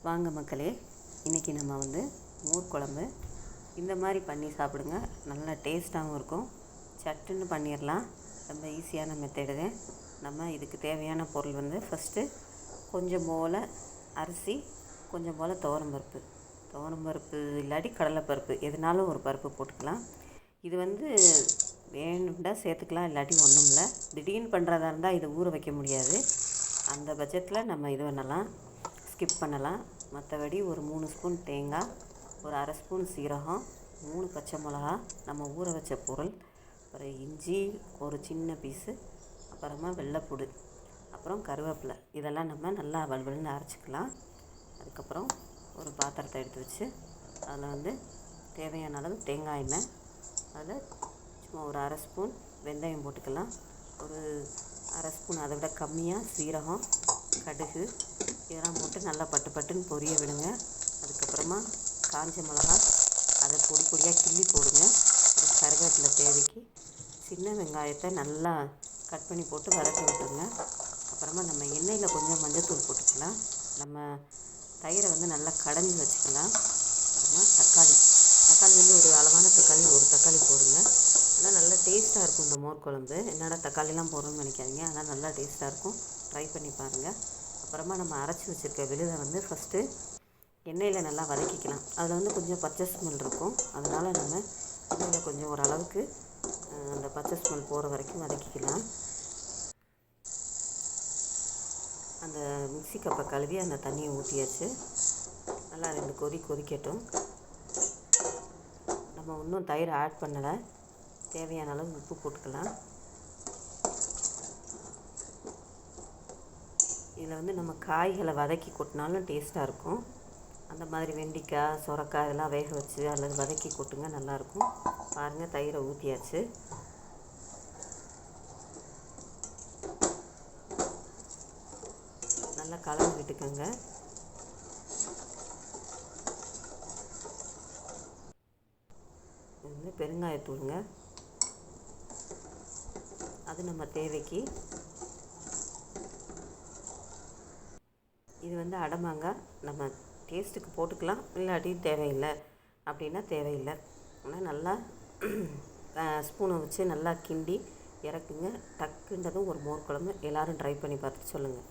வாங்க மக்களே, இன்றைக்கி நம்ம மோர் குழம்பு இந்த மாதிரி பண்ணி சாப்பிடுங்க. நல்லா டேஸ்ட்டாகவும் இருக்கும். சட்டுன்னு பண்ணிடலாம். ரொம்ப ஈஸியான மெத்தடு தான். நம்ம இதுக்கு தேவையான பொருள் ஃபஸ்ட்டு கொஞ்சம் போல் அரிசி, கொஞ்சம் போல் துவரம்பருப்பு இல்லாட்டி கடலைப்பருப்பு, எதுனாலும் ஒரு பருப்பு போட்டுக்கலாம். இது வேணும்னா சேர்த்துக்கலாம், இல்லாட்டி ஒன்றும் இல்லை. திடீர்னு பண்ணுறதா இருந்தால் இதை ஊற வைக்க முடியாது. அந்த பட்சத்தில் நம்ம இது பண்ணலாம், ஸ்கிப் பண்ணலாம். மற்றபடி ஒரு 3 ஸ்பூன் தேங்காய், ஒரு அரை ஸ்பூன் சீரகம், 3 பச்சை மிளகா, நம்ம ஊற வச்ச பொருள், அப்புறம் இஞ்சி ஒரு சின்ன பீஸு, அப்புறமா வெள்ளைப்பூடு, அப்புறம் கருவேப்பிலை, இதெல்லாம் நம்ம நல்லா வலுவலுன்னு அரைச்சிக்கலாம். அதுக்கப்புறம் ஒரு பாத்திரத்தை எடுத்து வச்சு அதில் தேவையான அளவு தேங்காய் எண்ணெய், அதில் சும்மா ஒரு அரை ஸ்பூன் வெந்தயம் போட்டுக்கலாம். ஒரு அரை ஸ்பூன் அதை விட கம்மியாக சீரகம், கடுகு, இதெல்லாம் போட்டு நல்லா பட்டுன்னு பொரிய விடுங்க. அதுக்கப்புறமா காஞ்ச மிளகா, அதை பொடியாக கிள்ளி போடுங்க. கருவேப்பிலை தேவைக்கு, சின்ன வெங்காயத்தை நல்லா கட் பண்ணி போட்டு வதக்கி விட்டுருங்க. அப்புறமா நம்ம எண்ணெயில் கொஞ்சம் மஞ்சள்தூள் போட்டுக்கலாம். நம்ம தயிரை நல்லா கடைஞ்சி வச்சுக்கலாம். அப்புறமா தக்காளி ஒரு அளவான தக்காளி, ஒரு தக்காளி போடுங்க. ஆனால் நல்லா டேஸ்ட்டாக இருக்கும் இந்த மோர் குழம்பு. என்னடா தக்காளிலாம் போடுறோன்னு நினைக்காதீங்க, ஆனால் நல்லா டேஸ்ட்டாக இருக்கும். ட்ரை பண்ணி பாருங்கள். அப்புறமா நம்ம அரைச்சி வச்சுருக்க விழுதை ஃபஸ்ட்டு எண்ணெயில் நல்லா வதக்கிக்கலாம். அதில் கொஞ்சம் பச்சை ஸ்மெல் இருக்கும். அதனால் நம்ம எண்ணெயில் கொஞ்சம் ஓரளவுக்கு அந்த பச்சை ஸ்மெல் போகிற வரைக்கும் வதக்கிக்கலாம். அந்த மிக்ஸி கப்பை கழுவி அந்த தண்ணியை ஊற்றியாச்சு. நல்லா 2 கொதிக்கட்டும். நம்ம இன்னும் தயிர் ஆட் பண்ணலை. தேவையான அளவு உப்பு போட்டுக்கலாம். இதில் நம்ம காய்களை வதக்கி கொட்டினாலும் டேஸ்ட்டாக இருக்கும். அந்த மாதிரி வெண்டைக்காய், சொரக்காய் இதெல்லாம் வேக வச்சு அல்லது வதக்கி கொட்டுங்க, நல்லாயிருக்கும். பாருங்கள், தயிரை ஊற்றியாச்சு. நல்லா கலந்து விட்டுக்கோங்க. பெருங்காயத்தூளுங்க, அது நம்ம தேவைக்கு. இது அடமாங்காய், நம்ம டேஸ்ட்டுக்கு போட்டுக்கலாம், இல்லாட்டி தேவையில்லை அப்படின்னா தேவையில்லை. ஆனால் நல்லா ஸ்பூனை வச்சு நல்லா கிண்டி இறக்குங்க. டக்குன்றதும் ஒரு மோர் குழம்பு. எல்லோரும் ட்ரை பண்ணி பார்த்துட்டு சொல்லுங்கள்.